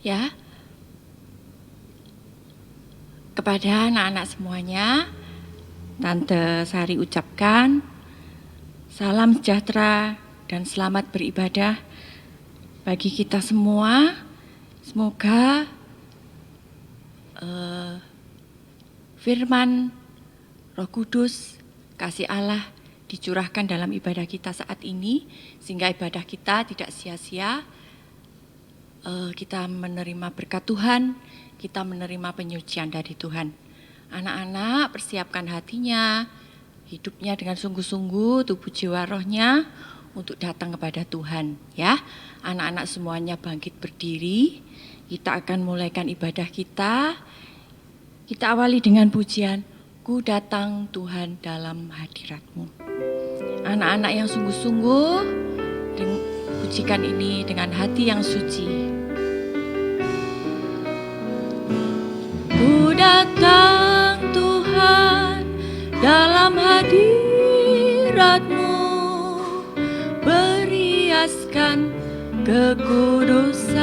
Ya, kepada anak-anak semuanya, Tante Sari ucapkan salam sejahtera dan selamat beribadah bagi kita semua. Semoga firman Roh Kudus, kasih Allah dicurahkan dalam ibadah kita saat ini, sehingga ibadah kita tidak sia-sia. Kita menerima berkat Tuhan, kita menerima penyucian dari Tuhan. Anak-anak persiapkan hatinya, hidupnya dengan sungguh-sungguh, tubuh jiwa rohnya untuk datang kepada Tuhan. Ya, anak-anak semuanya bangkit berdiri. Kita akan mulaikan ibadah kita. Kita awali dengan pujian, Ku datang Tuhan dalam hadirat-Mu. Anak-anak yang sungguh-sungguh, pujikan ini dengan hati yang suci. Ku datang Tuhan dalam hadirat-Mu, berhiaskan kekudusan.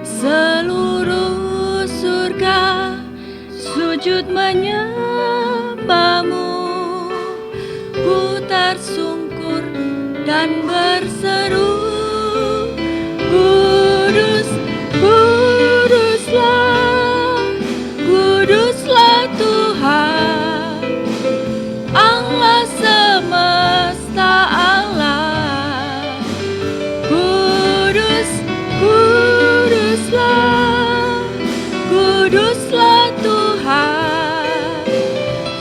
Seluruh surga sujud menyembah-Mu, ku tersungkur dan berseru, Kudus, Kuduslah, Kuduslah Tuhan, Allah semesta alam. Kudus, Kuduslah, Kuduslah Tuhan,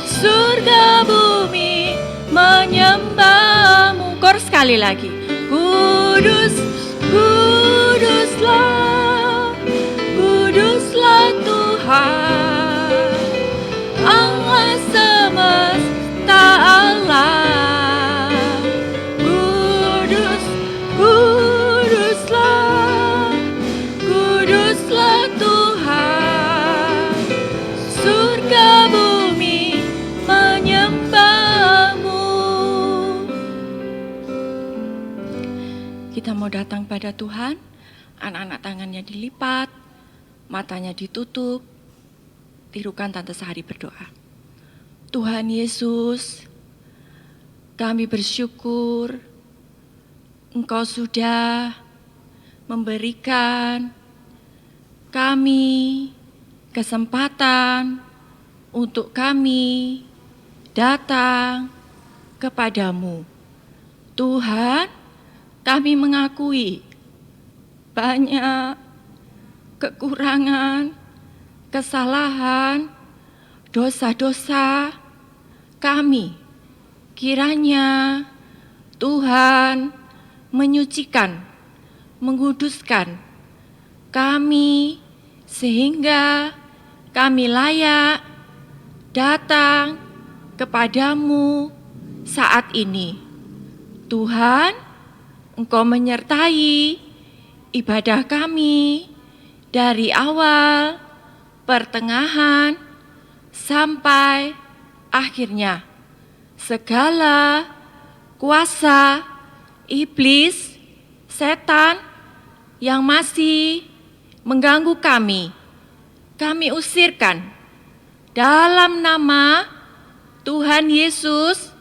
surga bumi menyembah-Mu. Kor sekali lagi, Kudus, Kuduslah, Kuduslah Tuhan, Allah semesta alam. Kudus, Kuduslah, Kuduslah Tuhan, surga bumi menyembah-Mu. Kita mau datang pada Tuhan, anak-anak tangannya dilipat, matanya ditutup, tirukan Tante Sari berdoa. Tuhan Yesus, kami bersyukur Engkau sudah memberikan kami kesempatan untuk kami datang kepadamu. Tuhan, kami mengakui banyak kekurangan, kesalahan, dosa-dosa kami. Kiranya Tuhan menyucikan, menguduskan kami sehingga kami layak datang kepadamu saat ini. Tuhan, Engkau menyertai ibadah kami dari awal, pertengahan, sampai akhirnya. Segala kuasa iblis, setan yang masih mengganggu kami usirkan dalam nama Tuhan Yesus.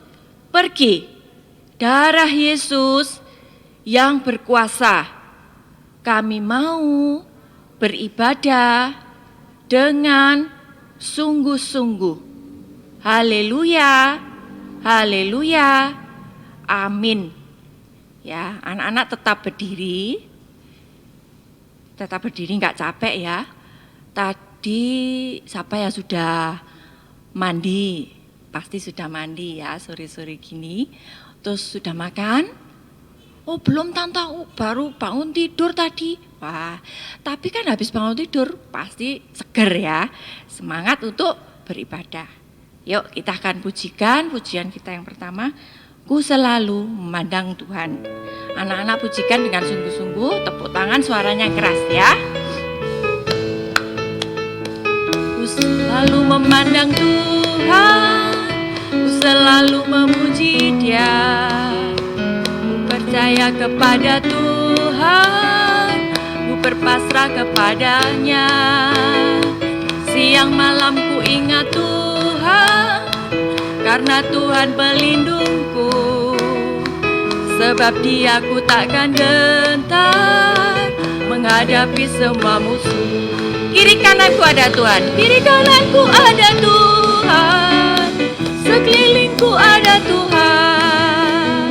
Pergi, darah Yesus yang berkuasa. Kami mau beribadah dengan sungguh-sungguh. Haleluya, haleluya, amin. Ya, anak-anak tetap berdiri. Tetap berdiri, nggak capek ya. Tadi siapa yang sudah mandi? Pasti sudah mandi ya, sore-sore gini. Terus sudah makan? Oh belum Tante, baru bangun tidur tadi. Wah, tapi kan habis bangun tidur pasti seger ya. Semangat untuk beribadah. Yuk kita akan pujikan pujian kita yang pertama. Ku selalu memandang Tuhan. Anak-anak pujikan dengan sungguh-sungguh, tepuk tangan suaranya keras ya. Ku selalu memandang Tuhan, ku selalu memuji Dia. Ku percaya kepada Tuhan, ku berpasrah kepadanya. Siang malam ku ingat Tuhan, karena Tuhan pelindungku. Sebab Dia ku takkan gentar menghadapi semua musuh. Kiri kananku ada Tuhan, kiri kananku ada Tuhan, sekelilingku ada Tuhan,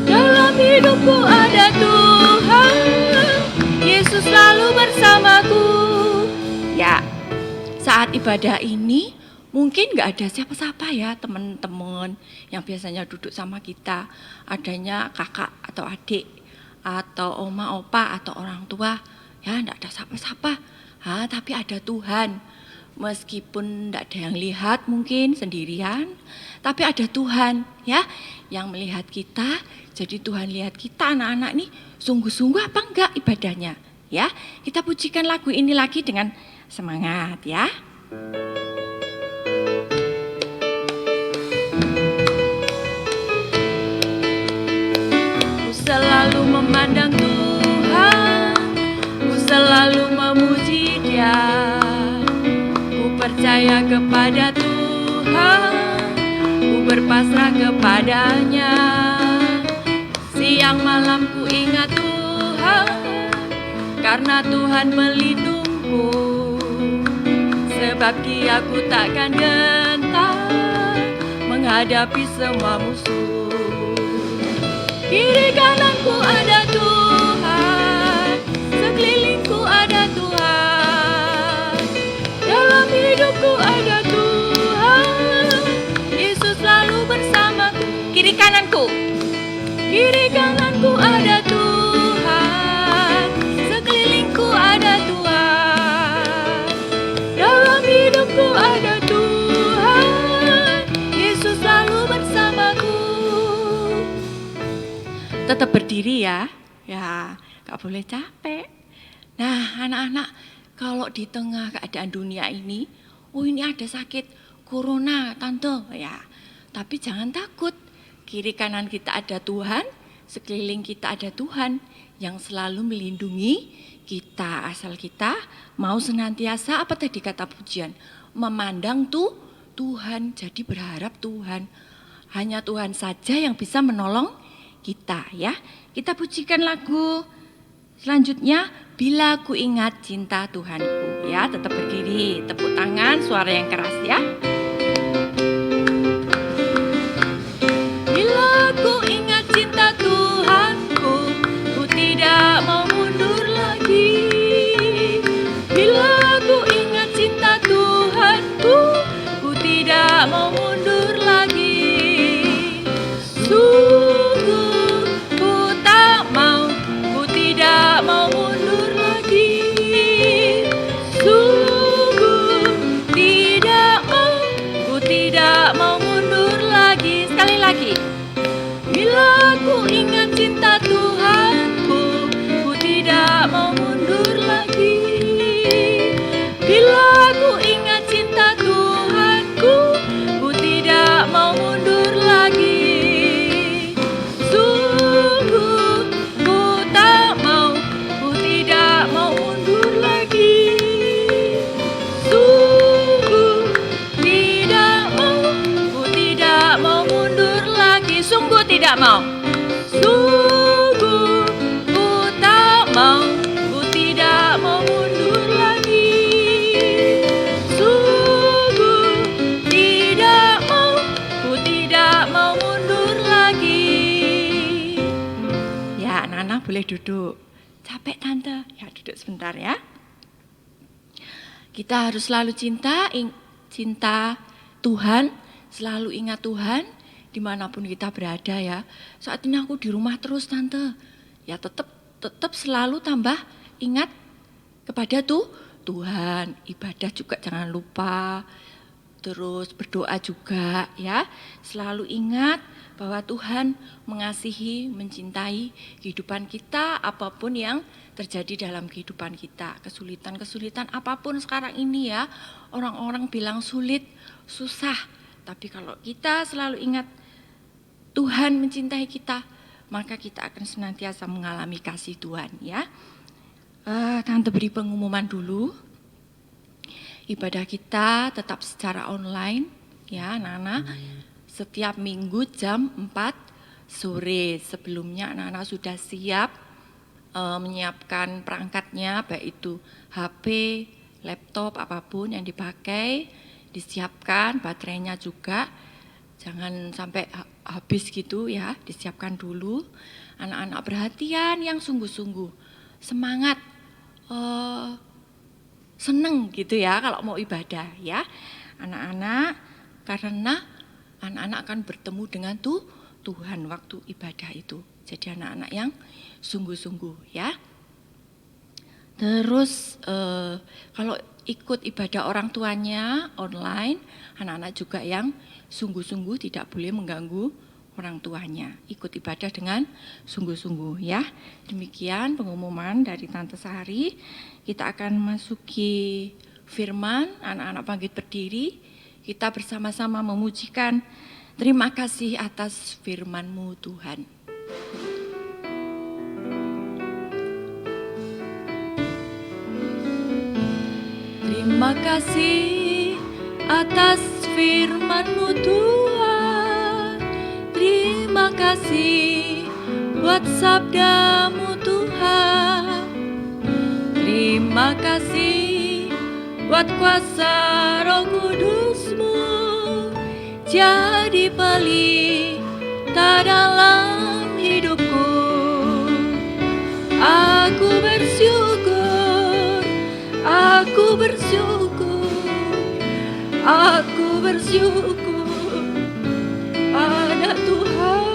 dalam hidupku ada Tuhan, Yesus selalu bersamaku. Ya, saat ibadah ini mungkin gak ada siapa-siapa ya teman-teman yang biasanya duduk sama kita. Adanya kakak atau adik, atau oma, opa, atau orang tua. Ya gak ada siapa-siapa, tapi ada Tuhan. Meskipun gak ada yang lihat mungkin sendirian, tapi ada Tuhan ya yang melihat kita. Jadi Tuhan lihat kita anak-anak nih sungguh-sungguh apa enggak ibadahnya. Ya, kita pujikan lagu ini lagi dengan semangat ya. Ku selalu memandang Tuhan, ku selalu memuji Dia. Ku percaya kepada Tuhan, ku berpasrah kepadanya. Siang malam ku ingat Tuhan, karena Tuhan melindungku. Sebab Dia ku takkan gentar menghadapi semua musuh. Kiri kananku ada Tuhan, sekelilingku ada Tuhan, dalam hidupku ada Tuhan, Yesus selalu bersamaku. Kiri kananku ada Tuhan, sekelilingku ada Tuhan, dalam hidupku ada Tuhan, Yesus selalu bersamaku. Tetap berdiri ya, gak boleh capek. Nah anak-anak, kalau di tengah keadaan dunia ini, ini ada sakit corona tante ya, tapi jangan takut. Kiri kanan kita ada Tuhan, sekeliling kita ada Tuhan yang selalu melindungi kita. Asal kita mau senantiasa, apa tadi kata pujian, memandang Tuhan, jadi berharap Tuhan. Hanya Tuhan saja yang bisa menolong kita ya. Kita pujikan lagu selanjutnya, Bila Ku Ingat Cinta Tuhanku ya. Tetap berdiri, tepuk tangan, suara yang keras ya. Bila ku ingat cinta Tuhanku, ku tidak mau mundur lagi. Bila ku ingat cinta Tuhanku, ku tidak mau mundur lagi. Sungguh ku tak mau, ku tidak mau mundur lagi. Sungguh tidak mau, ku tidak mau mundur lagi. Sekali lagi. Bila ku ingat cinta Tuhanku, ku tidak mau mundur lagi. Bila ku ingat cinta Tuhanku, ku tidak mau mundur lagi. Sungguh ku tak mau, ku tidak mau mundur lagi. Sungguh tidak mau, ku tidak mau mundur lagi. Sungguh tidak mau. Sungguh ku tak mau, ku tidak mau mundur lagi. Sungguh tidak mau, ku tidak mau mundur lagi. Ya, anak-anak boleh duduk. Capek tante? Ya, duduk sebentar ya. Kita harus selalu cinta Tuhan, selalu ingat Tuhan dimanapun kita berada ya. Saat ini aku di rumah terus tante, ya tetap selalu tambah ingat kepada Tuhan. Ibadah juga jangan lupa, terus berdoa juga ya. Selalu ingat bahwa Tuhan mengasihi, mencintai kehidupan kita, apapun yang terjadi dalam kehidupan kita. Kesulitan-kesulitan apapun sekarang ini ya, orang-orang bilang sulit, susah, tapi kalau kita selalu ingat Tuhan mencintai kita, maka kita akan senantiasa mengalami kasih Tuhan ya. Tante beri pengumuman dulu. Ibadah kita tetap secara online, ya anak-anak. Setiap minggu jam 4 sore. Sebelumnya anak-anak sudah siap menyiapkan perangkatnya, baik itu HP, laptop, apapun yang dipakai, disiapkan, baterainya juga. Jangan sampai habis gitu ya, disiapkan dulu. Anak-anak perhatian yang sungguh-sungguh, semangat, seneng gitu ya kalau mau ibadah ya. Anak-anak, karena anak-anak akan bertemu dengan Tuhan waktu ibadah itu. Jadi anak-anak yang sungguh-sungguh ya. Terus kalau ikut ibadah orang tuanya online, anak-anak juga yang sungguh-sungguh tidak boleh mengganggu orang tuanya. Ikut ibadah dengan sungguh-sungguh ya. Demikian pengumuman dari Tante Sari. Kita akan masuki firman, anak-anak bangkit berdiri. Kita bersama-sama memujikan terima kasih atas firman-Mu Tuhan. Terima kasih atas firman-Mu Tuhan. Terima kasih buat sabda-Mu Tuhan. Terima kasih buat kuasa Roh Kudus-Mu jadi pelita dalam hidupku. Aku bersyukur, aku bersyukur, aku bersyukur pada Tuhan.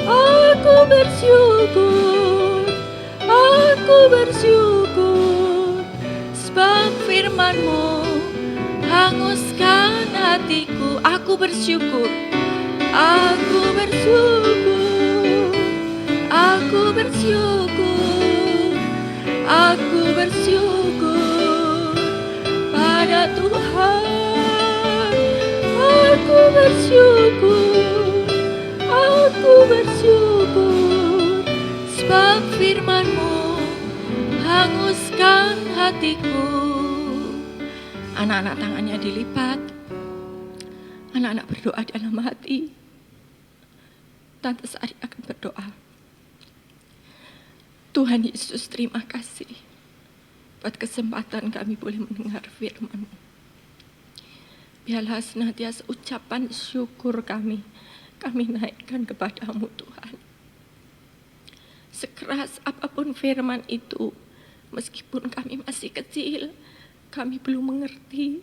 Aku bersyukur, aku bersyukur, sebab firman-Mu hanguskan hatiku. Aku bersyukur, aku bersyukur, aku bersyukur, aku bersyukur pada Tuhan. Aku bersyukur, aku bersyukur, sebab firman-Mu hanguskan hatiku. Anak-anak tangannya dilipat. Anak-anak berdoa dalam hati. Tante Sari akan berdoa. Tuhan Yesus, terima kasih buat kesempatan kami boleh mendengar firman-Mu. Biarlah senantiasa ucapan syukur kami naikkan kepada-Mu Tuhan. Sekeras apapun firman itu, meskipun kami masih kecil, kami belum mengerti,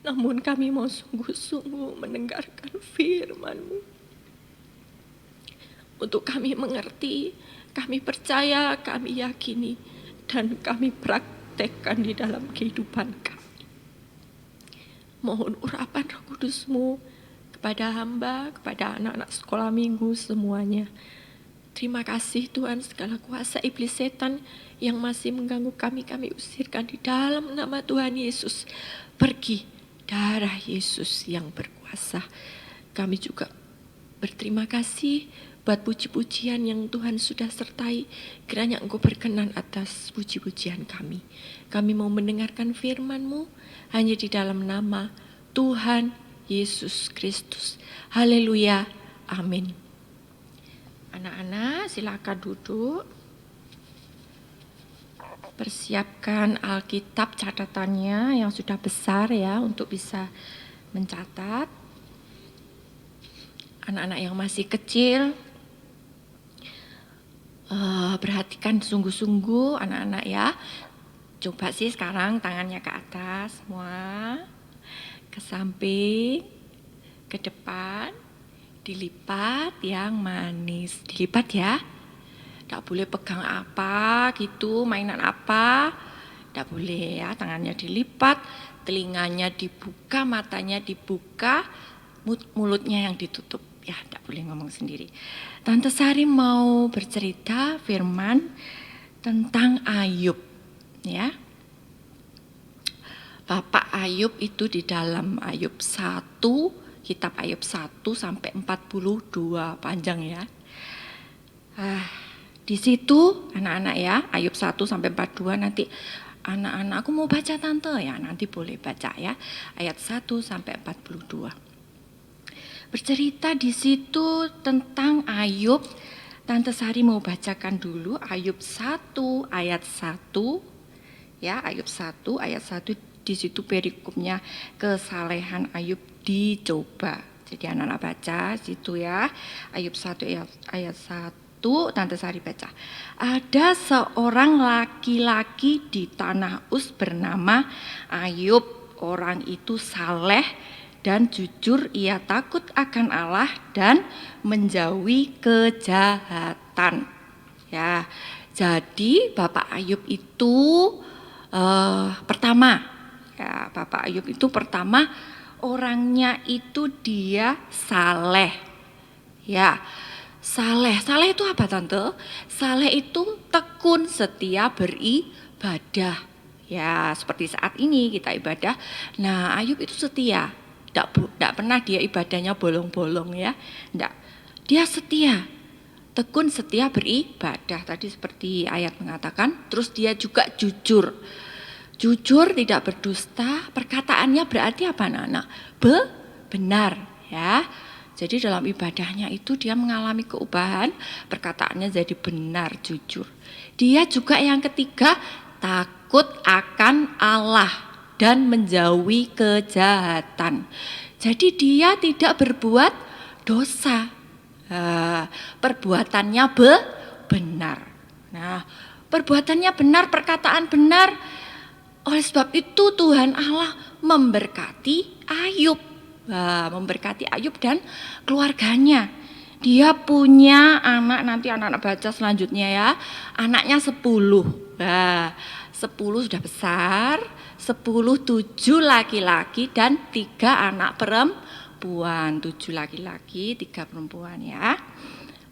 namun kami mau sungguh-sungguh mendengarkan firman-Mu. Untuk kami mengerti, kami percaya, kami yakini, dan kami praktekkan di dalam kehidupan kami. Mohon urapan Roh Kudus-Mu kepada hamba, kepada anak-anak sekolah minggu semuanya. Terima kasih Tuhan, segala kuasa iblis setan yang masih mengganggu kami usirkan di dalam nama Tuhan Yesus. Pergi, darah Yesus yang berkuasa. Kami juga berterima kasih buat puji-pujian yang Tuhan sudah sertai. Kiranya Engkau berkenan atas puji-pujian kami. Kami mau mendengarkan firman-Mu hanya di dalam nama Tuhan Yesus Kristus. Haleluya, amin. Anak-anak silakan duduk. Persiapkan Alkitab catatannya yang sudah besar ya untuk bisa mencatat. Anak-anak yang masih kecil, perhatikan sungguh-sungguh anak-anak ya. Coba sih sekarang tangannya ke atas semua, ke samping, ke depan, dilipat yang manis, dilipat ya. Tidak boleh pegang apa gitu, mainan apa, tidak boleh ya. Tangannya dilipat, telinganya dibuka, matanya dibuka, mulutnya yang ditutup. Ya, tidak boleh ngomong sendiri. Tante Sari mau bercerita firman tentang Ayub, ya. Bapak Ayub itu di dalam Ayub 1, kitab Ayub 1 sampai 42 panjang ya. Di situ anak-anak ya, Ayub 1 sampai 42 nanti anak-anak aku mau baca tante ya, nanti boleh baca ya. Ayat 1 sampai 42. Bercerita di situ tentang Ayub. Tante Sari mau bacakan dulu Ayub 1 ayat 1. Ya, Ayub 1 ayat 1 di situ perikopnya kesalehan Ayub dicoba. Jadi anak-anak baca situ ya. Ayub 1 ayat 1. Tante Sari baca. Ada seorang laki-laki di tanah Uz bernama Ayub. Orang itu saleh dan jujur, ia takut akan Allah dan menjauhi kejahatan. Ya, jadi Bapak Ayub itu pertama, ya Bapak Ayub itu pertama orangnya itu dia saleh. Ya. Saleh itu apa tante? Saleh itu tekun, setia, beribadah. Ya seperti saat ini kita ibadah. Nah Ayub itu setia, tidak pernah dia ibadahnya bolong-bolong ya. Tidak, dia setia, tekun, setia, beribadah. Tadi seperti ayat mengatakan. Terus dia juga jujur. Jujur, tidak berdusta. Perkataannya berarti apa anak-anak? Benar ya. Jadi dalam ibadahnya itu dia mengalami keubahan, perkataannya jadi benar, jujur. Dia juga yang ketiga, takut akan Allah dan menjauhi kejahatan. Jadi dia tidak berbuat dosa. Perbuatannya benar. Nah, perbuatannya benar, perkataan benar. Oleh sebab itu Tuhan Allah memberkati Ayub. Memberkati Ayub dan keluarganya. Dia punya anak, nanti anak-anak baca selanjutnya ya. Anaknya 10. 10 sudah besar, 10 7 laki-laki dan 3 anak perempuan. 7 laki-laki, 3 perempuan ya.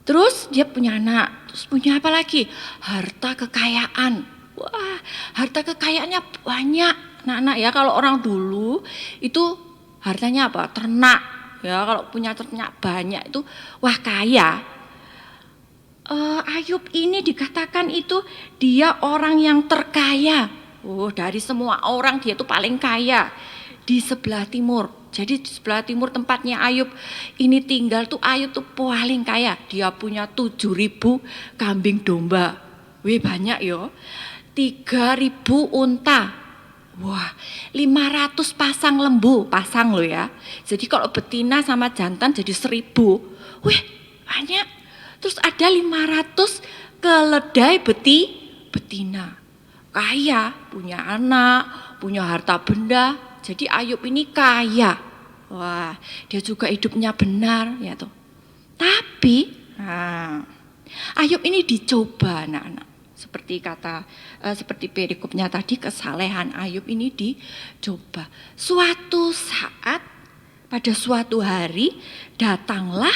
Terus dia punya anak, terus punya apa lagi? Harta kekayaan. Wah, harta kekayaannya banyak. Anak-anak ya, kalau orang dulu itu hartanya apa? Ternak. Ya, kalau punya ternak banyak itu wah kaya. Ayub ini dikatakan itu dia orang yang terkaya. Dari semua orang dia itu paling kaya di sebelah timur. Jadi di sebelah timur tempatnya Ayub ini tinggal tuh Ayub tuh paling kaya. Dia punya 7.000 kambing domba. Banyak yo. 3.000 unta. Wah, 500 pasang lembu, pasang loh ya. Jadi kalau betina sama jantan jadi 1.000. Banyak. Terus ada 500 keledai betina. Kaya, punya anak, punya harta benda. Jadi Ayub ini kaya. Wah, dia juga hidupnya benar ya tuh. Tapi, Ayub ini dicoba anak-anak. Seperti perikopnya tadi, kesalehan Ayub ini dicoba. Suatu saat, pada suatu hari datanglah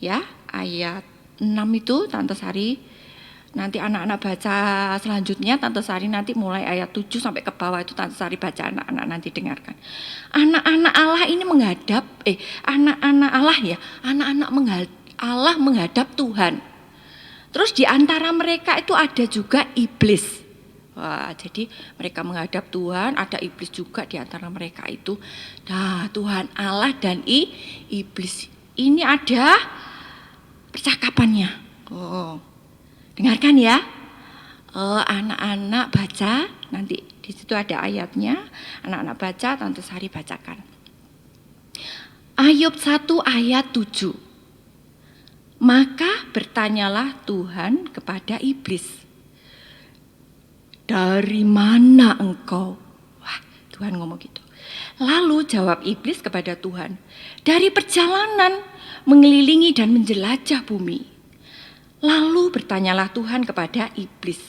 ya ayat 6 itu Tante Sari nanti anak-anak baca selanjutnya. Tante Sari nanti mulai ayat 7 sampai ke bawah itu Tante Sari baca, anak-anak nanti dengarkan. Anak-anak Allah ini anak-anak Allah ya, anak-anak Allah menghadap Tuhan. Terus di antara mereka itu ada juga iblis. Wah, jadi mereka menghadap Tuhan, ada iblis juga di antara mereka itu. Nah, Tuhan Allah dan iblis. Ini ada percakapannya. Dengarkan ya. Anak-anak baca, nanti di situ ada ayatnya. Anak-anak baca, Tante Sari bacakan. Ayub 1 ayat 7. Maka bertanyalah Tuhan kepada iblis, dari mana engkau? Wah, Tuhan ngomong gitu. Lalu jawab iblis kepada Tuhan, dari perjalanan mengelilingi dan menjelajah bumi. Lalu bertanyalah Tuhan kepada iblis,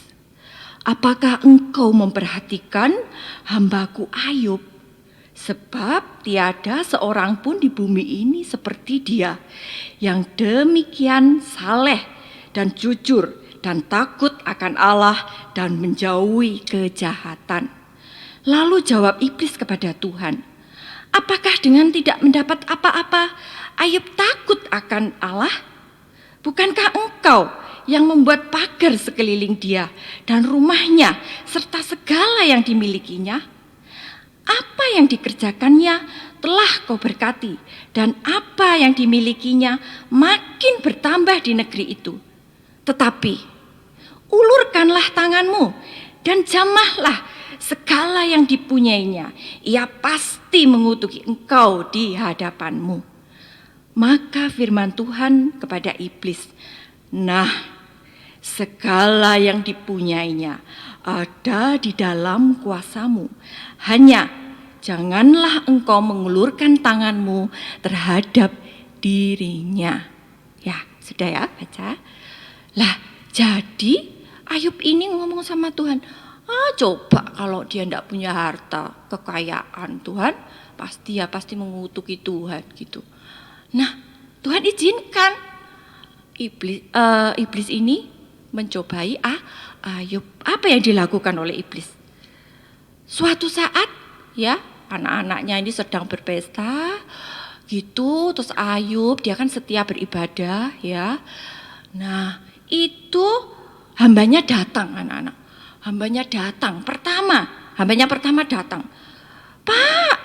apakah engkau memperhatikan hambaku Ayub? Sebab tiada seorang pun di bumi ini seperti dia, yang demikian saleh dan jujur dan takut akan Allah dan menjauhi kejahatan. Lalu jawab iblis kepada Tuhan, apakah dengan tidak mendapat apa-apa Ayub takut akan Allah? Bukankah engkau yang membuat pagar sekeliling dia dan rumahnya serta segala yang dimilikinya? Apa yang dikerjakannya telah kau berkati, dan apa yang dimilikinya makin bertambah di negeri itu. Tetapi ulurkanlah tanganmu dan jamahlah segala yang dipunyainya. Ia pasti mengutuki engkau di hadapanmu. Maka firman Tuhan kepada iblis, nah, segala yang dipunyainya ada di dalam kuasamu. Hanya janganlah engkau mengulurkan tanganmu terhadap dirinya. Ya, sudah ya baca. Lah, jadi Ayub ini ngomong sama Tuhan, coba kalau dia tidak punya harta, kekayaan, Tuhan pasti mengutuki Tuhan gitu. Nah, Tuhan izinkan iblis ini mencobai Ayub. Apa yang dilakukan oleh iblis? Suatu saat ya, anak-anaknya ini sedang berpesta gitu, terus Ayub dia kan setia beribadah ya. Nah, itu hambanya datang, anak-anak. Hambanya pertama datang. Pak,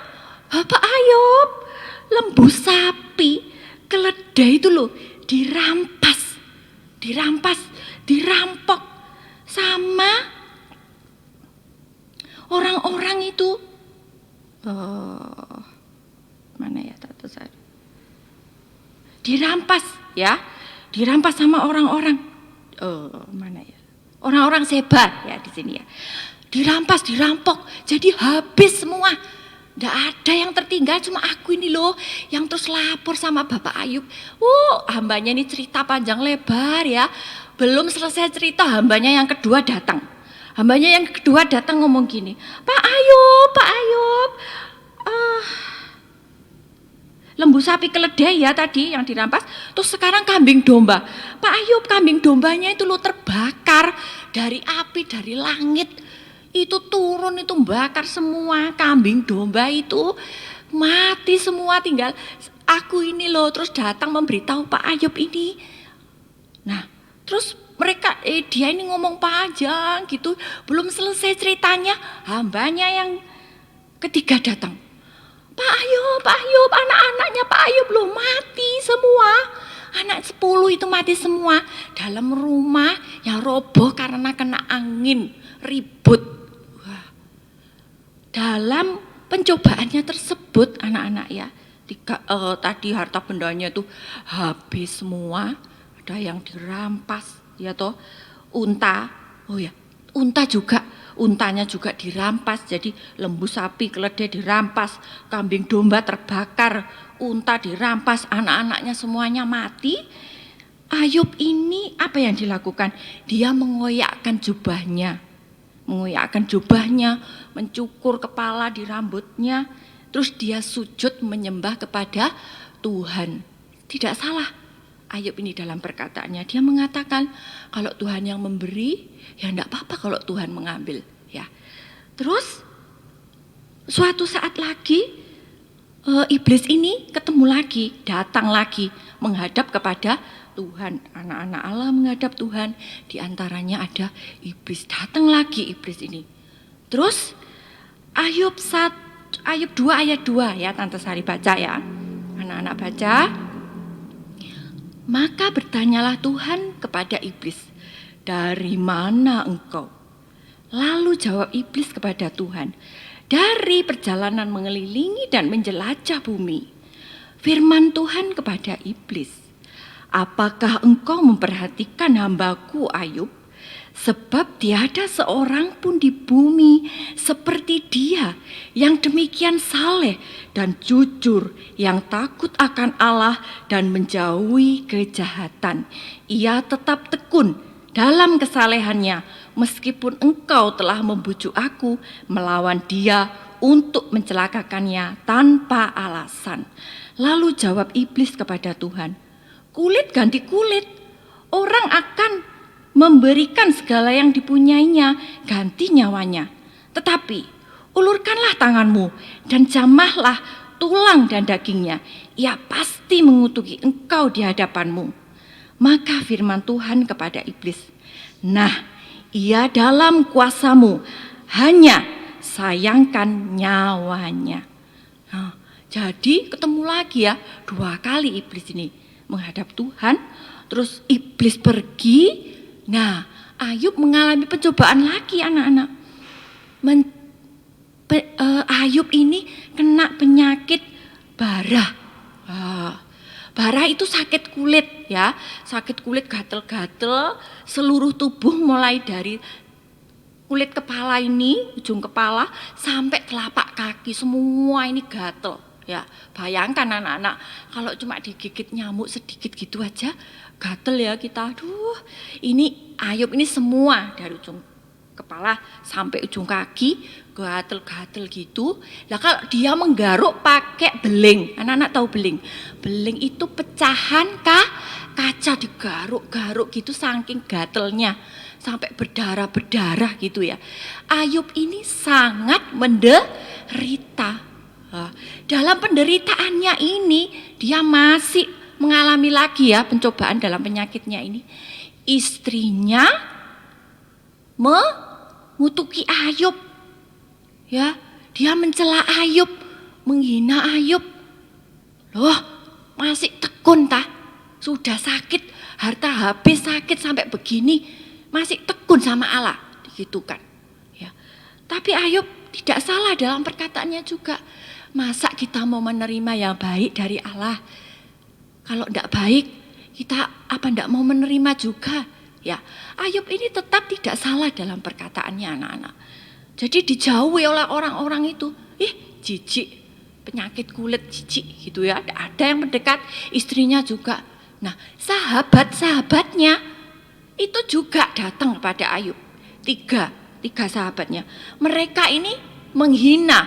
Bapak Ayub, lembu sapi, keledai itu loh dirampok sama orang-orang itu. Mana ya Tante Sari? Dirampas sama orang-orang. Mana ya? Orang-orang sebar ya di sini ya. Dirampok, jadi habis semua. Tidak ada yang tertinggal, cuma aku ini loh yang terus lapor sama Bapak Ayub. Hambanya ini cerita panjang lebar ya. Belum selesai cerita, hambanya yang kedua datang. Ngomong gini, Pak Ayub, lembu sapi keledai ya tadi yang dirampas, terus sekarang kambing domba. Pak Ayub, kambing dombanya itu lo terbakar dari api dari langit. Itu turun, itu bakar semua, kambing domba itu mati semua, tinggal aku ini loh. Terus datang memberitahu Pak Ayub ini. Nah, terus dia ini ngomong panjang gitu, belum selesai ceritanya, hambanya yang ketiga datang. Pak Ayub, anak-anaknya Pak Ayub loh mati semua. Anak 10 itu mati semua dalam rumah yang roboh karena kena angin, ribut. Dalam pencobaannya tersebut anak-anak ya, tadi harta bendanya itu habis semua, ada yang dirampas ya toh, untanya juga dirampas, jadi lembu sapi keledai dirampas, kambing domba terbakar, unta dirampas, anak-anaknya semuanya mati. Ayub ini apa yang dilakukan? Dia mengoyakkan jubahnya, mencukur kepala di rambutnya, terus dia sujud menyembah kepada Tuhan. Tidak salah Ayub ini dalam perkataannya, dia mengatakan kalau Tuhan yang memberi, ya enggak apa-apa kalau Tuhan mengambil ya. Terus suatu saat lagi iblis ini datang lagi menghadap kepada Tuhan. Anak-anak Allah menghadap Tuhan, di antaranya ada iblis. Datang lagi iblis ini. Terus Ayub 2 ayat 2 ya, Tante Sari baca ya. Anak-anak baca. Maka bertanyalah Tuhan kepada iblis, dari mana engkau? Lalu jawab iblis kepada Tuhan, dari perjalanan mengelilingi dan menjelajah bumi. Firman Tuhan kepada iblis, apakah engkau memperhatikan hambaku Ayub? Sebab tiada seorang pun di bumi seperti dia, yang demikian saleh dan jujur, yang takut akan Allah dan menjauhi kejahatan. Ia tetap tekun dalam kesalehannya, meskipun engkau telah membujuk aku melawan dia untuk mencelakakannya tanpa alasan. Lalu jawab iblis kepada Tuhan, kulit ganti kulit, orang akan memberikan segala yang dipunyainya ganti nyawanya. Tetapi ulurkanlah tanganmu dan jamahlah tulang dan dagingnya. Ia pasti mengutuki engkau di hadapanmu. Maka firman Tuhan kepada iblis, "Nah, ia dalam kuasamu, hanya sayangkan nyawanya." Nah, jadi ketemu lagi ya, 2 kali iblis ini menghadap Tuhan, terus iblis pergi. Nah, Ayub mengalami pencobaan lagi anak-anak. Ayub ini kena penyakit bara. Bara itu sakit kulit ya, sakit kulit gatel-gatel seluruh tubuh mulai dari kulit kepala ini, ujung kepala sampai telapak kaki semua ini gatel ya. Bayangkan anak-anak kalau cuma digigit nyamuk sedikit gitu aja gatel ya kita. Aduh, ini Ayub ini semua dari ujung kepala sampai ujung kaki gatel-gatel gitu. Lah kalau dia menggaruk pakai beling, anak-anak tahu beling? Beling itu pecahan kaca digaruk-garuk gitu saking gatelnya sampai berdarah-berdarah gitu ya. Ayub ini sangat menderita. Dalam penderitaannya ini dia masih mengalami lagi ya pencobaan dalam penyakitnya ini. Istrinya mengutuki Ayub. Ya, dia mencela Ayub, menghina Ayub. Loh, masih tekun tah? Sudah sakit, harta habis sakit sampai begini, masih tekun sama Allah, digitukan. Ya. Tapi Ayub tidak salah dalam perkataannya juga. Masa kita mau menerima yang baik dari Allah? Kalau tidak baik, kita tidak mau menerima juga. Ya, Ayub ini tetap tidak salah dalam perkataannya anak-anak. Jadi dijauhi oleh orang-orang itu, jijik, penyakit kulit jijik gitu ya. Ada yang mendekat, istrinya juga. Nah, sahabat-sahabatnya itu juga datang kepada Ayub. Tiga sahabatnya. Mereka ini menghina,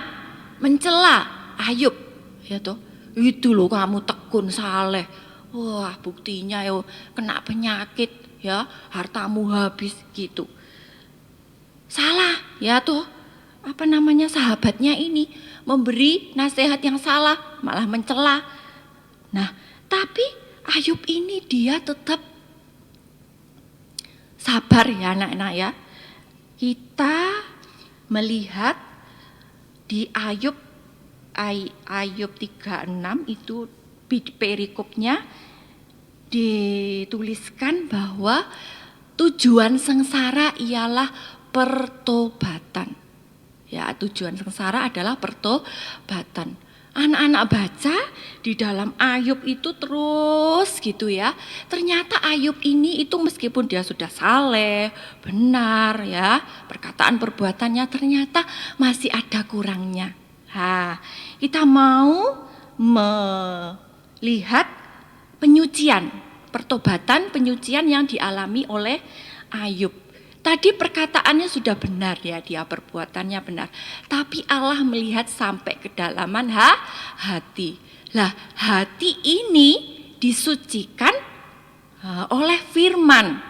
mencela Ayub. Ya toh, itu loh kamu tekun saleh. Wah, buktinya yo kena penyakit ya, hartamu habis gitu. Salah ya tuh, sahabatnya ini memberi nasihat yang salah, malah mencela. Nah, tapi Ayub ini dia tetap sabar ya anak-anak ya. Kita melihat di Ayub 36 itu perikopnya dituliskan bahwa tujuan sengsara ialah pertobatan. Ya, tujuan sengsara adalah pertobatan. Anak-anak baca di dalam Ayub itu terus gitu ya. Ternyata Ayub ini itu meskipun dia sudah saleh, benar ya, perkataan perbuatannya ternyata masih ada kurangnya. Kita mau melihat penyucian, pertobatan, penyucian yang dialami oleh Ayub. Tadi perkataannya sudah benar ya, dia perbuatannya benar. Tapi Allah melihat sampai kedalaman hati. Lah, hati ini disucikan oleh firman,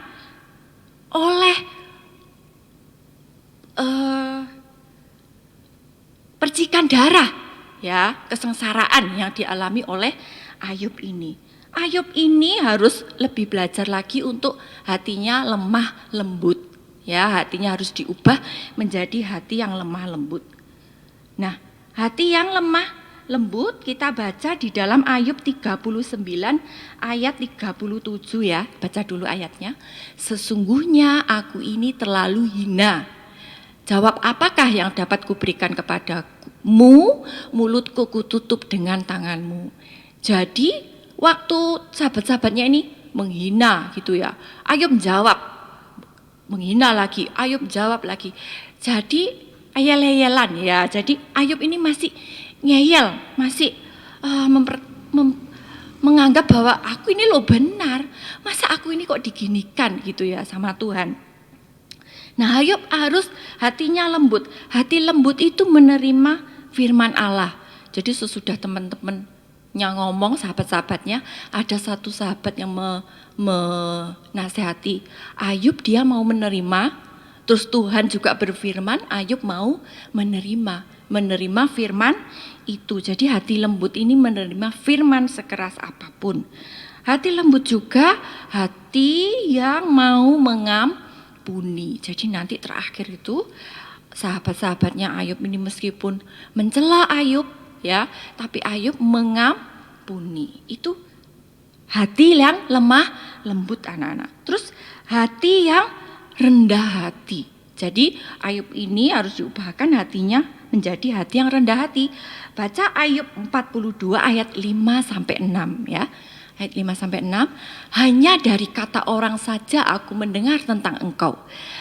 oleh percikan darah ya, kesengsaraan yang dialami oleh Ayub ini. Ayub ini harus lebih belajar lagi untuk hatinya lemah lembut. Ya, hatinya harus diubah menjadi hati yang lemah lembut. Nah, hati yang lemah lembut kita baca di dalam Ayub 39 ayat 37 ya. Baca dulu ayatnya. Sesungguhnya aku ini terlalu hina. Jawab apakah yang dapat kuberikan kepadamu? Mulutku kututup dengan tanganmu. Jadi waktu sahabat-sahabatnya ini menghina gitu ya. Ayub jawab. Menghina lagi, Ayub jawab lagi. Jadi ayel-ayelan ya. Jadi Ayub ini masih ngeyel, masih menganggap bahwa aku ini loh benar. Masa aku ini kok diginikan gitu ya sama Tuhan. Nah, Ayub harus hatinya lembut. Hati lembut itu menerima firman Allah. Jadi sesudah teman-teman yang ngomong sahabat-sahabatnya, ada satu sahabat yang menasehati Ayub, dia mau menerima, terus Tuhan juga berfirman, Ayub mau menerima firman itu. Jadi hati lembut ini menerima firman sekeras apapun. Hati lembut juga hati yang mau mengampuni. Jadi nanti terakhir itu sahabat-sahabatnya Ayub ini meskipun mencela Ayub ya, tapi Ayub mengampuni. Itu hati yang lemah lembut anak-anak. Terus hati yang rendah hati. Jadi Ayub ini harus diubahkan hatinya menjadi hati yang rendah hati. Baca Ayub 42 ayat 5 sampai 6 ya. Ayat 5 sampai 6, hanya dari kata orang saja aku mendengar tentang engkau.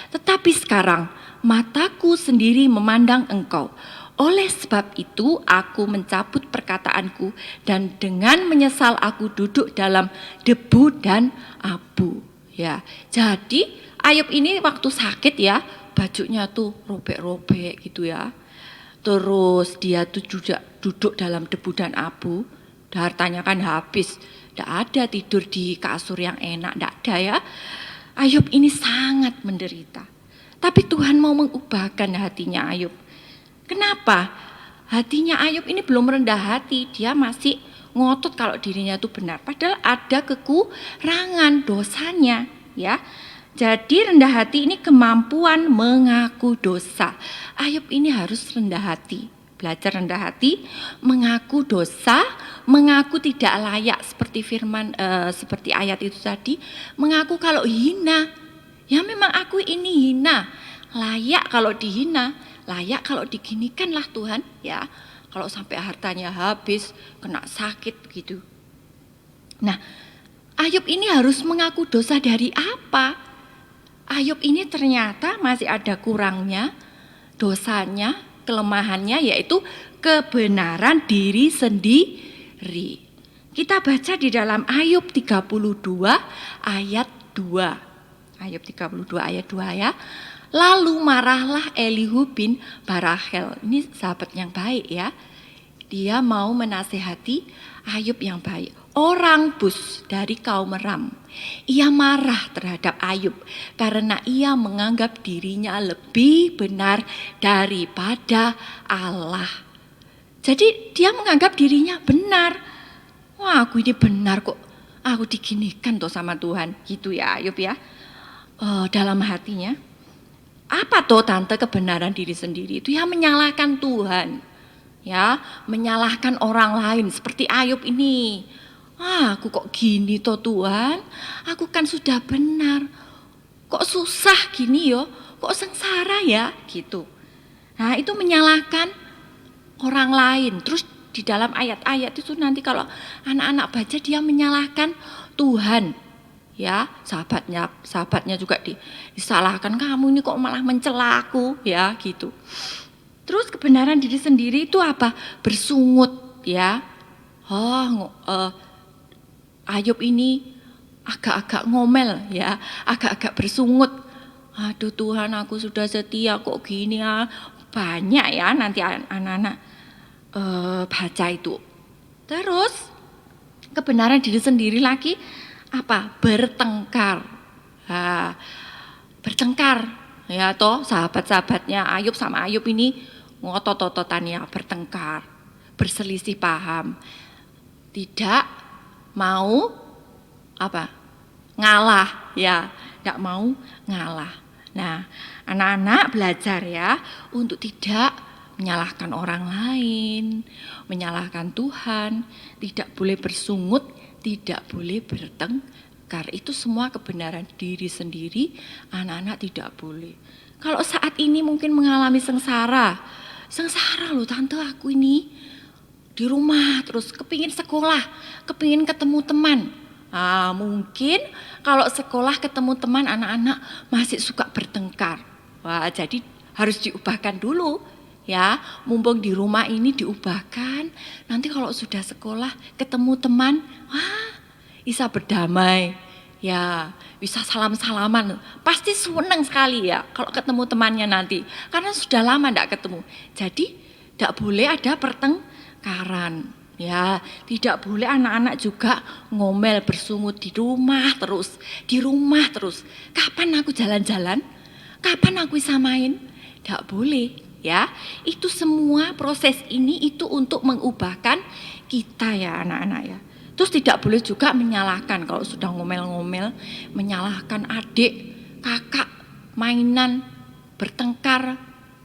Tetapi sekarang mataku sendiri memandang engkau. Oleh sebab itu aku mencabut perkataanku dan dengan menyesal aku duduk dalam debu dan abu. Ya, jadi Ayub ini waktu sakit ya, bajunya tuh robek-robek gitu ya. Terus dia tuh juga duduk dalam debu dan abu. Hartanya kan habis. Tidak ada tidur di kasur yang enak, tidak ada ya. Ayub ini sangat menderita. Tapi Tuhan mau mengubahkan hatinya Ayub. Kenapa? Hatinya Ayub ini belum rendah hati. Dia masih ngotot kalau dirinya itu benar. Padahal ada kekurangan dosanya ya. Jadi rendah hati ini kemampuan mengaku dosa. Ayub ini harus rendah hati. Belajar rendah hati, mengaku dosa, mengaku tidak layak seperti firman, seperti ayat itu tadi, mengaku kalau hina, ya memang aku ini hina, layak kalau dihina, layak kalau diginikan lah Tuhan, ya kalau sampai hartanya habis, kena sakit begitu. Nah, Ayub ini harus mengaku dosa dari apa? Ayub ini ternyata masih ada kurangnya, dosanya, kelemahannya yaitu kebenaran diri sendiri. Kita baca di dalam Ayub 32 ayat 2. Ayub 32 ayat 2 ya. Lalu marahlah Elihu bin Barachel. Ini sahabat yang baik ya. Dia mau menasehati Ayub yang baik. Orang Bus dari kaum Ram. Ia marah terhadap Ayub karena ia menganggap dirinya lebih benar daripada Allah. Jadi dia menganggap dirinya benar. Wah, aku ini benar kok. Aku diginikan toh sama Tuhan. Gitu ya Ayub ya. Dalam hatinya. Apa toh tante kebenaran diri sendiri? Itu ya menyalahkan Tuhan. Ya, menyalahkan orang lain seperti Ayub ini. Aku kok gini toh Tuhan, aku kan sudah benar, kok susah gini yo, kok sengsara ya gitu. Nah itu menyalahkan orang lain. Terus di dalam ayat-ayat itu nanti kalau anak-anak baca dia menyalahkan Tuhan. Ya sahabatnya juga disalahkan, kamu ini kok malah mencela aku ya gitu. Terus kebenaran diri sendiri itu apa? Bersungut ya. Ayub ini agak-agak ngomel ya, agak-agak bersungut. Aduh Tuhan, aku sudah setia kok gini ya. Banyak ya nanti anak-anak baca itu. Terus kebenaran diri sendiri lagi apa? Bertengkar. Bertengkar ya toh sahabat-sahabatnya Ayub sama Ayub ini ngotot-ototan ya, bertengkar, berselisih paham. Tidak mau apa? Ngalah ya, tidak mau ngalah. Nah, anak-anak belajar ya untuk tidak menyalahkan orang lain, menyalahkan Tuhan, tidak boleh bersungut, tidak boleh bertengkar. Itu semua kebenaran diri sendiri, anak-anak tidak boleh. Kalau saat ini mungkin mengalami sengsara loh tante aku ini. Di rumah terus kepingin sekolah, kepingin ketemu teman. Mungkin kalau sekolah ketemu teman anak-anak masih suka bertengkar. Wah, jadi harus diubahkan dulu ya. Mumpung di rumah ini diubahkan. Nanti kalau sudah sekolah ketemu teman, bisa berdamai. Ya, bisa salam-salaman. Pasti senang sekali ya kalau ketemu temannya nanti. Karena sudah lama tidak ketemu. Jadi tidak boleh ada pertengkaran, ya tidak boleh anak-anak juga ngomel bersungut di rumah terus. Kapan aku jalan-jalan? Kapan aku bisa main? Tidak boleh, ya. Itu semua proses ini itu untuk mengubahkan kita ya anak-anak ya. Terus tidak boleh juga menyalahkan kalau sudah ngomel-ngomel, menyalahkan adik, kakak, mainan, bertengkar.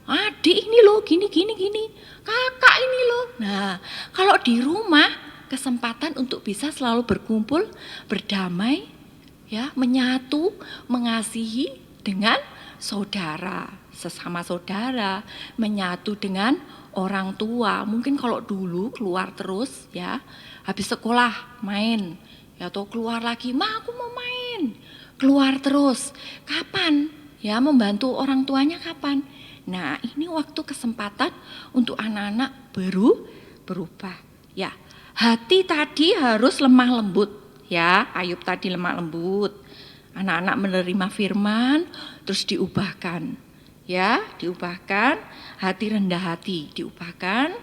Adik ini loh gini, kakak ini loh. Nah, kalau di rumah kesempatan untuk bisa selalu berkumpul, berdamai, ya, menyatu, mengasihi dengan saudara, sesama saudara, menyatu dengan orang tua. Mungkin kalau dulu keluar terus ya, habis sekolah main, ya atau keluar lagi, "Ma, aku mau main." Keluar terus. Kapan? Ya, membantu orang tuanya kapan? Nah, ini waktu kesempatan untuk anak-anak berubah. Ya, hati tadi harus lemah lembut. Ya, Ayub tadi lemah lembut. Anak-anak menerima firman, terus diubahkan. Ya, diubahkan, hati rendah hati, diubahkan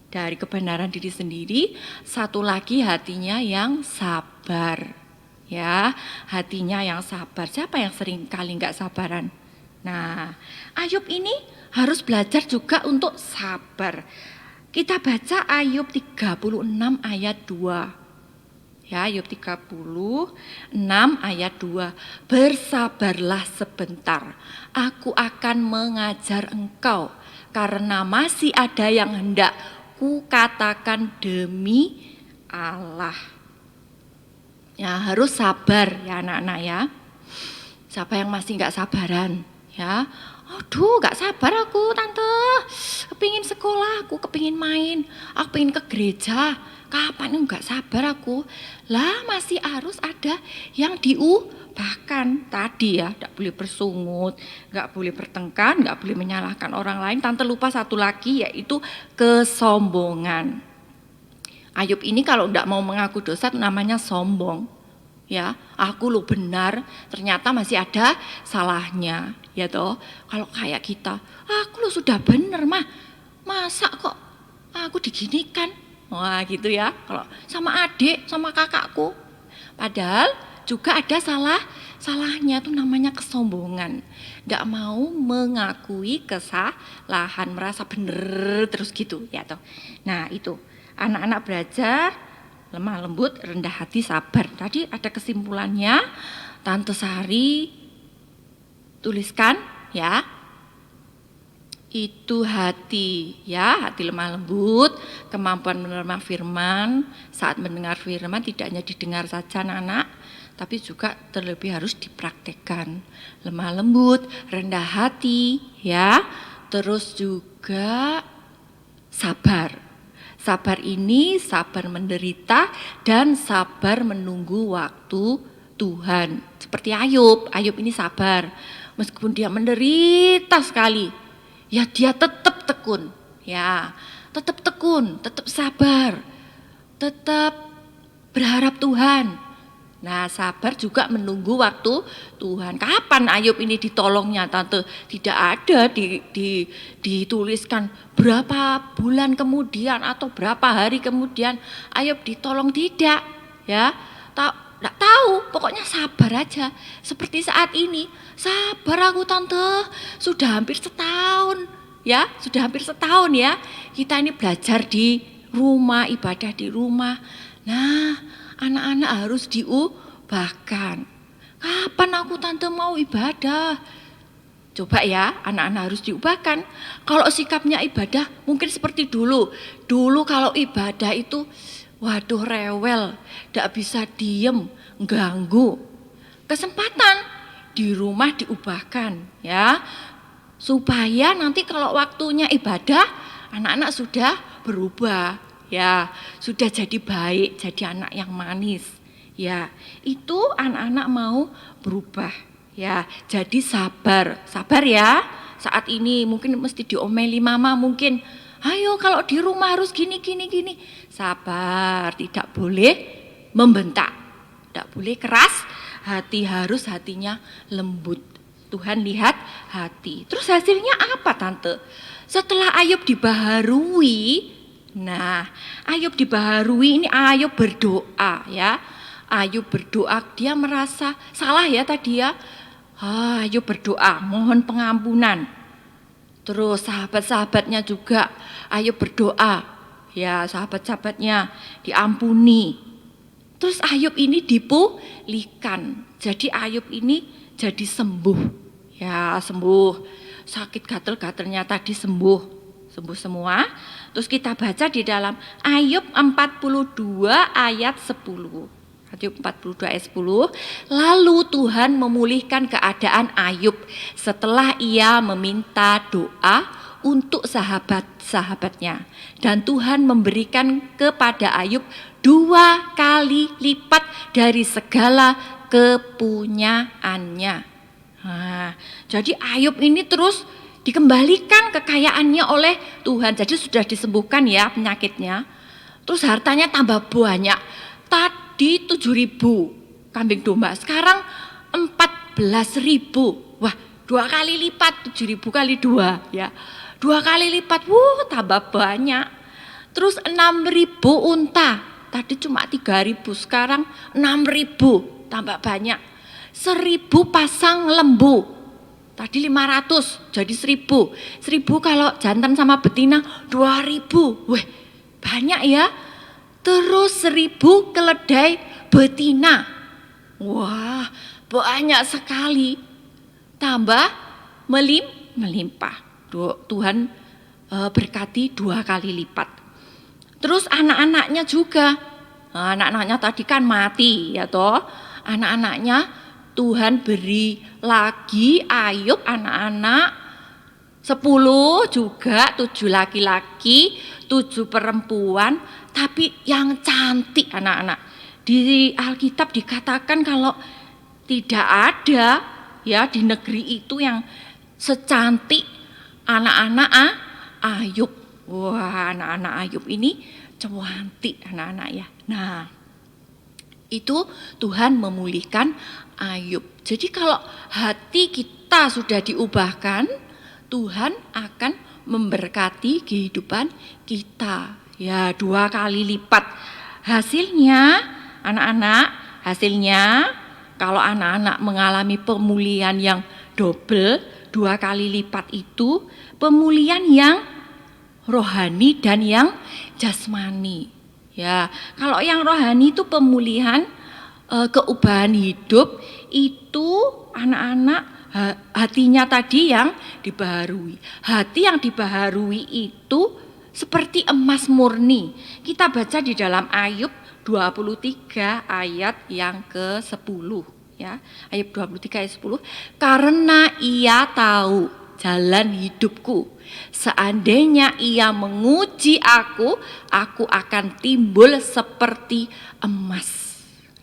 dari kebenaran diri sendiri. Satu lagi hatinya yang sabar. Ya, hatinya yang sabar. Siapa yang sering kali nggak sabaran? Nah, Ayub ini harus belajar juga untuk sabar. Kita baca Ayub 36 ayat 2. Ya, Ayub 36 ayat 2. Bersabarlah sebentar, aku akan mengajar engkau, karena masih ada yang hendak kukatakan demi Allah. Ya, harus sabar ya anak-anak ya. Siapa yang masih gak sabaran ya? Aduh, gak sabar aku tante, kepingin sekolah, aku kepingin main, aku pengen ke gereja. Kapan enggak sabar aku? Lah masih harus ada yang diubahkan tadi ya. Enggak boleh bersungut, enggak boleh bertengkar, enggak boleh menyalahkan orang lain. Tante lupa satu lagi, yaitu kesombongan. Ayub ini kalau enggak mau mengaku dosa namanya sombong. Ya, aku lo benar, ternyata masih ada salahnya. Ya toh, kalau kayak kita, aku lo sudah benar mah, masa kok aku diginikan? Wah gitu ya, kalau sama adik, sama kakakku. Padahal juga ada salahnya, itu namanya kesombongan. Nggak mau mengakui kesalahan, merasa bener terus gitu ya toh. Nah itu, anak-anak belajar lemah lembut, rendah hati, sabar. Tadi ada kesimpulannya, Tante Sari tuliskan ya. Itu hati ya, hati lemah lembut, kemampuan menerima firman. Saat mendengar firman tidak hanya didengar saja anak-anak, tapi juga terlebih harus dipraktekkan. Lemah lembut, rendah hati ya, terus juga sabar. Sabar ini sabar menderita dan sabar menunggu waktu Tuhan. Seperti Ayub ini sabar. Meskipun dia menderita sekali, ya dia tetap tekun, ya tetap tekun, tetap sabar, tetap berharap Tuhan. Nah sabar juga menunggu waktu Tuhan. Kapan Ayub ini ditolongnya tante? Tidak ada dituliskan berapa bulan kemudian atau berapa hari kemudian Ayub ditolong, tidak ya. Tidak tahu, pokoknya sabar aja. Seperti saat ini, sabar aku tante, sudah hampir setahun ya, sudah hampir setahun ya. Kita ini belajar di rumah, ibadah di rumah. Nah, anak-anak harus diubahkan. Kapan aku tante mau ibadah? Coba ya, anak-anak harus diubahkan. Kalau sikapnya ibadah mungkin seperti dulu. Dulu kalau ibadah itu waduh rewel, tidak bisa diem, ganggu. Kesempatan di rumah diubahkan ya, supaya nanti kalau waktunya ibadah anak-anak sudah berubah ya, sudah jadi baik, jadi anak yang manis ya. Itu anak-anak mau berubah ya, jadi sabar ya. Saat ini mungkin mesti diomeli mama, mungkin ayo kalau di rumah harus gini. Sabar, tidak boleh membentak, tidak boleh keras hati, harus hatinya lembut. Tuhan lihat hati. Terus hasilnya apa tante? Setelah Ayub dibaharui, nah Ayub dibaharui ini Ayub berdoa ya. Ayub berdoa, dia merasa salah ya tadi ya. Ayub berdoa, mohon pengampunan. Terus sahabat-sahabatnya juga Ayub berdoa, ya sahabat-sahabatnya diampuni. Terus Ayub ini dipulihkan. Jadi Ayub ini jadi sembuh. Ya, sembuh. Sakit gatel-gatelnya tadi sembuh. Sembuh semua. Terus kita baca di dalam Ayub 42 ayat 10. Ayub 42 ayat 10. Lalu Tuhan memulihkan keadaan Ayub setelah ia meminta doa untuk sahabat-sahabatnya. Dan Tuhan memberikan kepada Ayub 2 kali lipat dari segala kepunyaannya. Nah, jadi Ayub ini terus dikembalikan kekayaannya oleh Tuhan. Jadi sudah disembuhkan ya penyakitnya. Terus hartanya tambah banyak. Tadi 7.000 kambing domba, sekarang 14.000. Wah, 2 kali lipat, 7.000 kali 2 ya. 2 kali lipat, tambah banyak. Terus 6.000 unta. Tadi cuma 3.000, sekarang 6.000, tambah banyak. 1.000 pasang lembu. Tadi 500, jadi 1.000. 1.000 kalau jantan sama betina 2.000. Wih, banyak ya. Terus 1.000 keledai betina. Wah, banyak sekali. Tambah melimpah. Tuhan berkati 2 kali lipat. Terus anak-anaknya juga. Nah, anak-anaknya tadi kan mati ya toh. Anak-anaknya Tuhan beri lagi Ayub anak-anak 10 juga, 7 laki-laki, 7 perempuan, tapi yang cantik anak-anak. Di Alkitab dikatakan kalau tidak ada ya di negeri itu yang secantik anak-anak Ayub. Wah, anak-anak Ayub ini cantik anak-anak ya. Nah, itu Tuhan memulihkan Ayub. Jadi kalau hati kita sudah diubahkan, Tuhan akan memberkati kehidupan kita. Ya, 2 kali lipat. Hasilnya, anak-anak, hasilnya kalau anak-anak mengalami pemulihan yang double, 2 kali lipat itu pemulihan yang rohani dan yang jasmani. Ya, kalau yang rohani itu pemulihan keubahan hidup itu anak-anak hatinya tadi yang dibaharui. Hati yang dibaharui itu seperti emas murni. Kita baca di dalam Ayub 23 ayat yang ke-10 ya. Ayub 23 ayat 10. Karena ia tahu jalan hidupku. Seandainya ia menguji aku akan timbul seperti emas.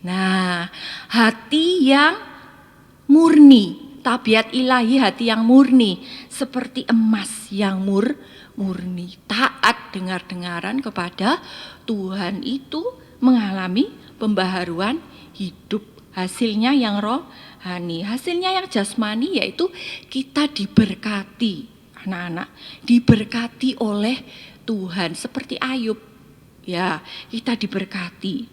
Nah, hati yang murni, tabiat ilahi hati yang murni, seperti emas yang murni, taat dengar-dengaran kepada Tuhan itu mengalami pembaharuan hidup. Hasilnya yang rohani, hasilnya yang jasmani yaitu kita diberkati, anak-anak, diberkati oleh Tuhan seperti Ayub. Ya, kita diberkati.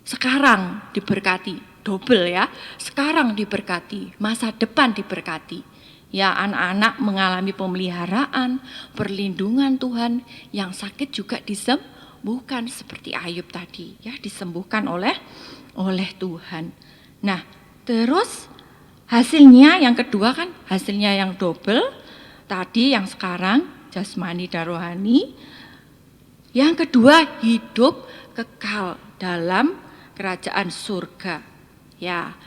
Sekarang diberkati, double ya. Sekarang diberkati, masa depan diberkati. Ya, anak-anak mengalami pemeliharaan, perlindungan Tuhan, yang sakit juga disembuhkan seperti Ayub tadi, ya, disembuhkan oleh Tuhan. Nah, terus hasilnya yang kedua kan hasilnya yang double, tadi yang sekarang jasmani dan rohani. Yang kedua hidup kekal dalam kerajaan surga. Ya,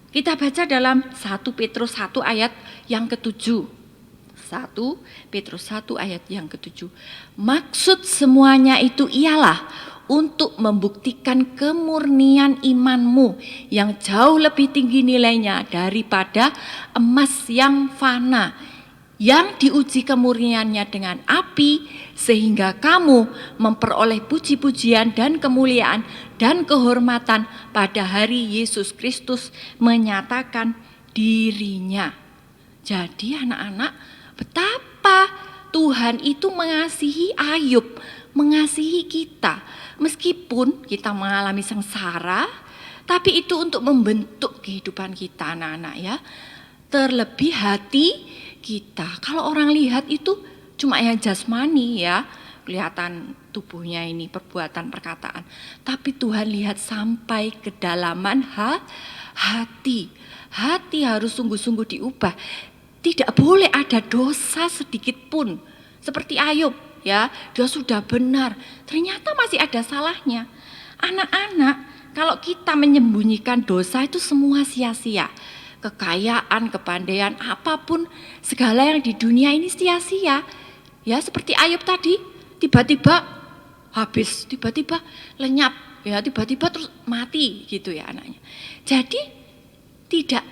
kita baca dalam 1 Petrus 1 ayat yang ke-7. 1 Petrus 1 ayat yang ke-7. Maksud semuanya itu ialah untuk membuktikan kemurnian imanmu yang jauh lebih tinggi nilainya daripada emas yang fana, yang diuji kemurniannya dengan api, sehingga kamu memperoleh puji-pujian dan kemuliaan dan kehormatan pada hari Yesus Kristus menyatakan dirinya. Jadi anak-anak, betapa Tuhan itu mengasihi Ayub, mengasihi kita. Meskipun kita mengalami sengsara, tapi itu untuk membentuk kehidupan kita anak-anak ya. Terlebih hati kita. Kalau orang lihat itu cuma yang jasmani ya, kelihatan tubuhnya ini, perbuatan, perkataan. Tapi Tuhan lihat sampai kedalaman hati. Hati harus sungguh-sungguh diubah. Tidak boleh ada dosa sedikit pun. Seperti Ayub, ya, dia sudah benar, ternyata masih ada salahnya. Anak-anak, kalau kita menyembunyikan dosa itu semua sia-sia. Kekayaan, kepandaian, apapun, segala yang di dunia ini sia-sia. Ya, seperti Ayub tadi, tiba-tiba habis, tiba-tiba lenyap, ya, tiba-tiba terus mati gitu ya anaknya. Jadi tidak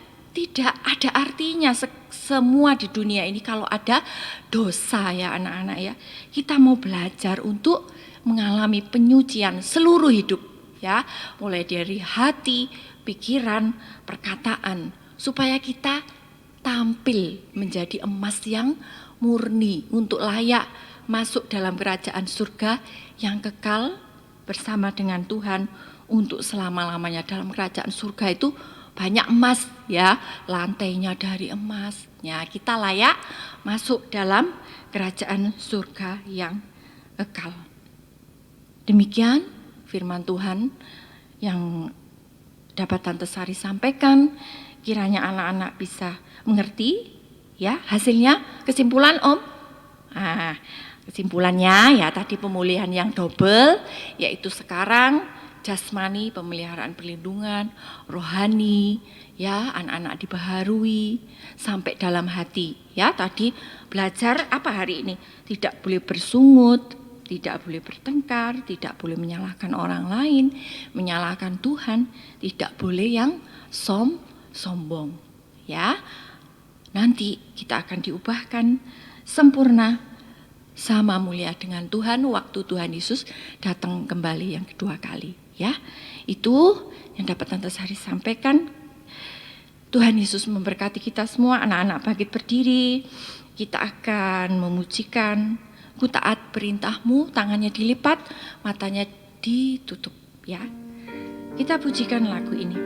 ada artinya semua di dunia ini kalau ada dosa ya anak-anak ya. Kita mau belajar untuk mengalami penyucian seluruh hidup ya, mulai dari hati, pikiran, perkataan, supaya kita tampil menjadi emas yang murni untuk layak masuk dalam kerajaan surga yang kekal bersama dengan Tuhan untuk selama-lamanya. Dalam kerajaan surga itu banyak emas ya, lantainya dari emas. Ya, kita layak masuk dalam kerajaan surga yang kekal. Demikian firman Tuhan yang dapat Tante Sari sampaikan. Kiranya anak-anak bisa mengerti ya hasilnya. Kesimpulan Om, kesimpulannya ya tadi pemulihan yang double, yaitu sekarang jasmani, pemeliharaan perlindungan, rohani, ya anak-anak dibaharui sampai dalam hati. Ya tadi belajar apa hari ini? Tidak boleh bersungut, tidak boleh bertengkar, tidak boleh menyalahkan orang lain, menyalahkan Tuhan, tidak boleh yang sombong. Ya, nanti kita akan diubahkan sempurna sama mulia dengan Tuhan waktu Tuhan Yesus datang kembali yang kedua kali. Ya, itu yang dapat Tante Sari sampaikan. Tuhan Yesus memberkati kita semua. Anak-anak bangkit berdiri. Kita akan memujikan. Ku taat perintahmu, tangannya dilipat, matanya ditutup. Ya, kita pujikan lagu ini.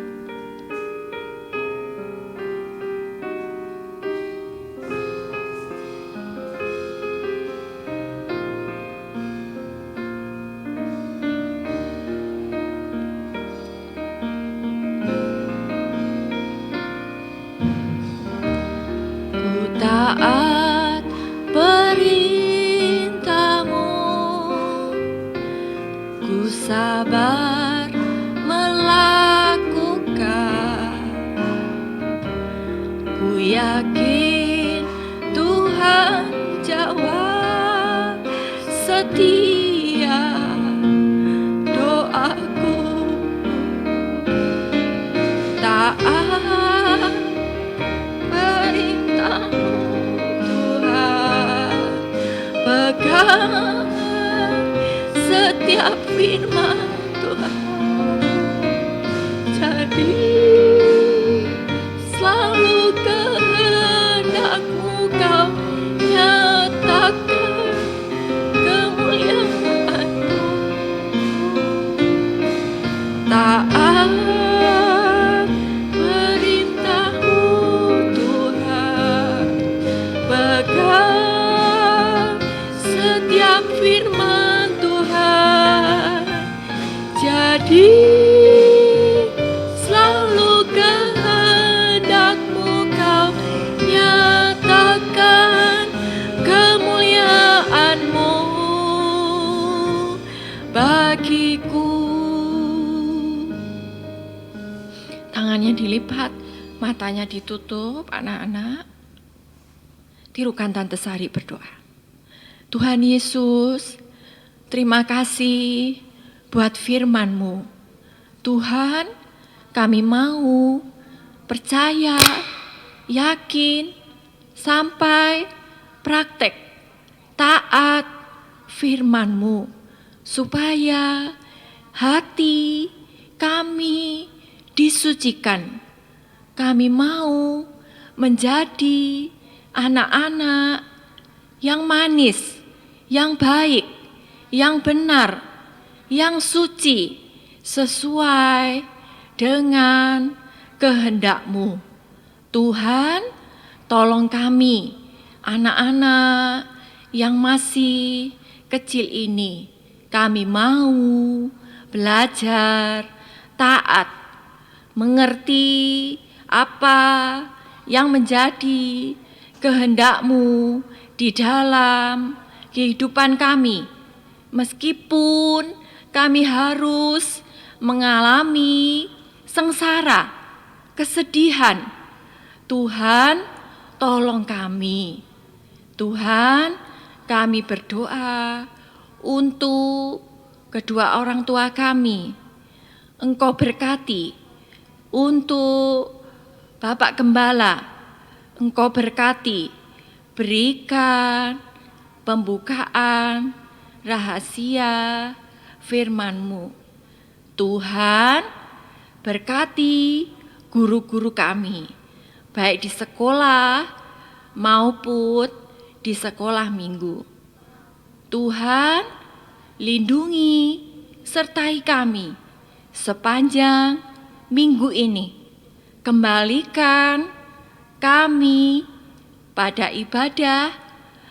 Taat perintahmu, ku sabar melakukan, ku yakin Tuhan jawab setia doaku. Taat perintahmu Tuhan, pegang setiap firman Tuhan, jadi selalu kehendak-Mu Kau nyatakan kemuliaan-Mu. Taat perintah-Mu Tuhan, pegang setiap firman Tuhan, jadi selalu kehendak-Mu Kau nyatakan kemuliaan-Mu bagiku. Tangannya dilipat, matanya ditutup, anak-anak. Tirukan Tante Sari berdoa. Tuhan Yesus, terima kasih buat firman-Mu. Tuhan, kami mau percaya, yakin, sampai praktek, taat firman-Mu, supaya hati kami disucikan. Kami mau menjadi anak-anak yang manis, yang baik, yang benar, yang suci, sesuai dengan kehendak-Mu. Tuhan, tolong kami, anak-anak yang masih kecil ini kami mau belajar, taat, mengerti apa yang menjadi kehendak-Mu di dalam kehidupan kami. Meskipun kami harus mengalami sengsara, kesedihan, Tuhan tolong kami. Tuhan, kami berdoa untuk kedua orang tua kami. Engkau berkati untuk Bapak Gembala. Engkau berkati, berikan pembukaan rahasia firman-Mu. Tuhan, berkati guru-guru kami, baik di sekolah maupun di sekolah minggu. Tuhan, lindungi sertai kami sepanjang minggu ini. Kembalikan kami pada ibadah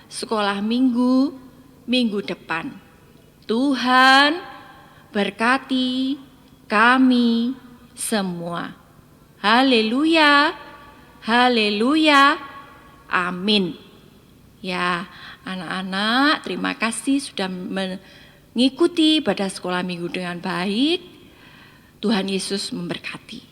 sekolah minggu depan. Tuhan, berkati kami semua. Haleluya, haleluya, amin. Ya, anak-anak, terima kasih sudah mengikuti pada sekolah minggu dengan baik. Tuhan Yesus memberkati.